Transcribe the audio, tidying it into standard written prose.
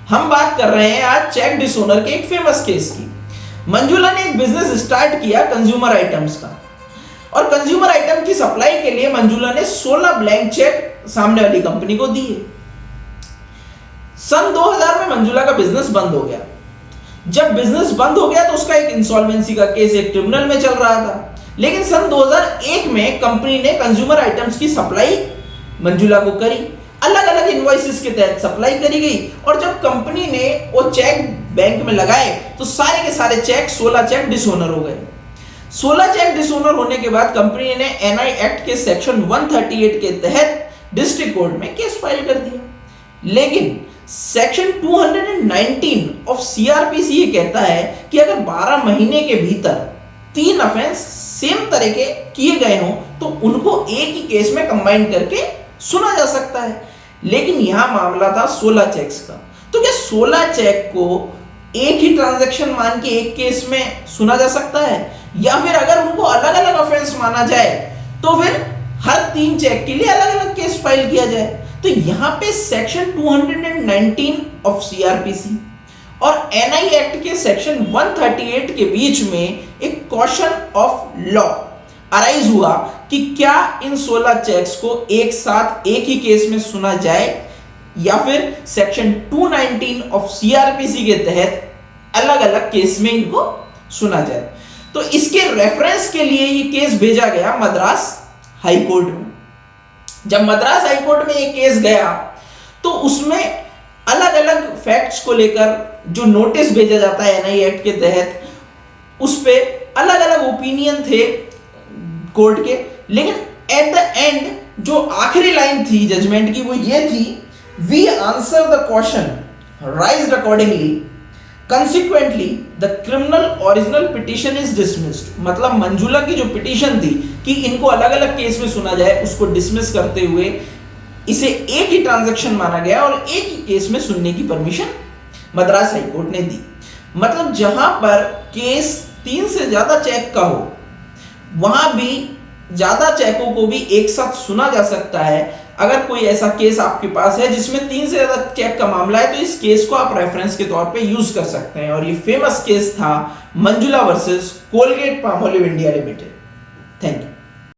हम बात कर रहे हैं आज चेक डिसऑनर के एक फेमस केस की। मंजुला ने एक बिजनेस स्टार्ट किया कंज्यूमर आइटम्स का, और कंज्यूमर आइटम की सप्लाई के लिए मंजुला ने 16 ब्लैंक चेक सामने वाली कंपनी को दिए। सन 2000 में मंजुला का बिजनेस बंद हो गया। जब बिजनेस बंद हो गया तो उसका एक इंसॉल्वेंसी का केस एक ट्रिब्यूनल में चल रहा था, लेकिन सन 2001 में कंपनी ने कंज्यूमर आइटम्स की सप्लाई मंजुला को करी, अलग अलग इनवॉइसेस के तहत सप्लाई करी गई। और जब कंपनी ने वो चेक बैंक में लगाए तो सारे के सारे चेक 16 चेक डिसऑनर हो गए। 16 चेक डिसऑनर होने के बाद कंपनी ने एनआई एक्ट के सेक्शन 138 के तहत डिस्ट्रिक्ट कोर्ट में केस फाइल कर दिया। लेकिन सेक्शन 219 ऑफ सीआरपीसी ये कहता है कि अगर 12 महीने के भीतर 3 ऑफेंस सेम तरह के किए गए हों तो उनको एक ही केस में कंबाइन करके सुना जा सकता है। लेकिन यहां मामला था 16 चेक्स का, तो क्या 16 चेक को एक ही ट्रांजैक्शन मान के एक केस में सुना जा सकता है, या फिर अगर उनको अलग अलग ऑफेंस माना जाए तो फिर हर 3 चेक के लिए अलग अलग केस फाइल किया जाए? तो यहां पे सेक्शन 219 ऑफ सीआरपीसी और एनआई एक्ट के सेक्शन 138 के बीच में एक क्वेश्चन ऑफ लॉ अराइज हुआ कि क्या इन 16 चेक्स को एक साथ एक ही केस में सुना जाए, या फिर सेक्शन 219 ऑफ सीआरपीसी के तहत अलग अलग केस में इनको सुना जाए। तो इसके रेफरेंस के लिए ये केस भेजा गया मद्रास हाई कोर्ट में। जब मद्रास हाई कोर्ट में ये केस गया तो उसमें अलग अलग फैक्ट्स को लेकर जो नोटिस भेजा जाता है एनआई एक्ट के तहत, उस पे अलग अलग ओपिनियन थे कोर्ट के। लेकिन एट द एंड जो आखिरी लाइन थी जजमेंट की वो ये थी, we answer the question raised accordingly, consequently the criminal original petition is dismissed. मतलब मंजुला की जो पिटीशन थी कि इनको अलग अलग केस में सुना जाए, उसको डिसमिस करते हुए इसे एक ही ट्रांजैक्शन माना गया और एक ही केस में सुनने की परमिशन मद्रास हाई कोर्ट ने दी। मतलब जहां पर केस 3 से ज्यादा चेक का हो, वहां भी ज्यादा चेकों को भी एक साथ सुना जा सकता है। अगर कोई ऐसा केस आपके पास है जिसमें 3 से ज्यादा चेक का मामला है तो इस केस को आप रेफरेंस के तौर पे यूज कर सकते हैं। और ये फेमस केस था Manjula versus Colgate Palmolive India limited. Thank you.